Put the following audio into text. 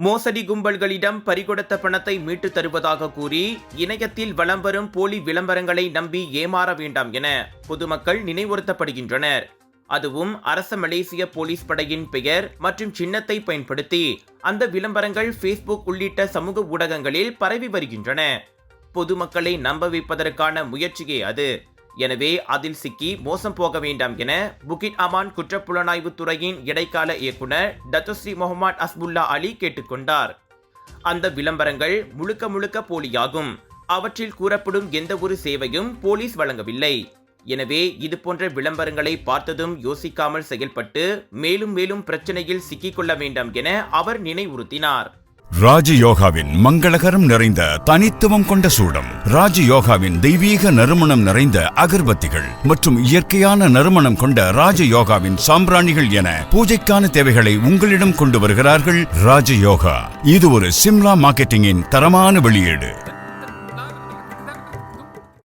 மோசடி கும்பல்களிடம் பறிகொடுத்த பணத்தை மீட்டு தருவதாக கூறி இணையத்தில் வலம் வரும் போலி விளம்பரங்களை நம்பி ஏமாற வேண்டாம் என பொதுமக்கள் நினைவுறுத்தப்படுகின்றனர். அதுவும் அரச மலேசிய போலீஸ் படையின் பெயர் மற்றும் சின்னத்தை பயன்படுத்தி அந்த விளம்பரங்கள் ஃபேஸ்புக் உள்ளிட்ட சமூக ஊடகங்களில் பரவி வருகின்றன. பொதுமக்களை நம்ப வைப்பதற்கான முயற்சியே அது. எனவே அதில் சிக்கி மோசம் போக வேண்டாம் என புகிட் அமான் குற்றப்புலனாய்வு துறையின் இடைக்கால இயக்குனர் டத்தோஸ்ரீ முகமது அஸ்புல்லா அலி கேட்டுக்கொண்டார். அந்த விளம்பரங்கள் முழுக்க போலியாகும். அவற்றில் கூறப்படும் எந்த ஒரு சேவையும் போலீஸ் வழங்கவில்லை. எனவே இதுபோன்ற விளம்பரங்களை பார்த்ததும் யோசிக்காமல் செயல்பட்டு மேலும் பிரச்சனையில் சிக்கிக்கொள்ள வேண்டாம் என அவர் நினைவுறுத்தினார். ராஜயோகாவின் மங்களகரம் நிறைந்த தனித்துவம் கொண்ட சூடம், ராஜயோகாவின் தெய்வீக நறுமணம் நிறைந்த அகர்பத்திகள் மற்றும் இயற்கையான நறுமணம் கொண்ட ராஜயோகாவின் சாம்பிராணிகள் என பூஜைக்கான தேவைகளை உங்களிடம் கொண்டு வருகிறார்கள் ராஜயோகா. இது ஒரு சிம்லா மார்க்கெட்டிங்கின் தரமான வெளியீடு.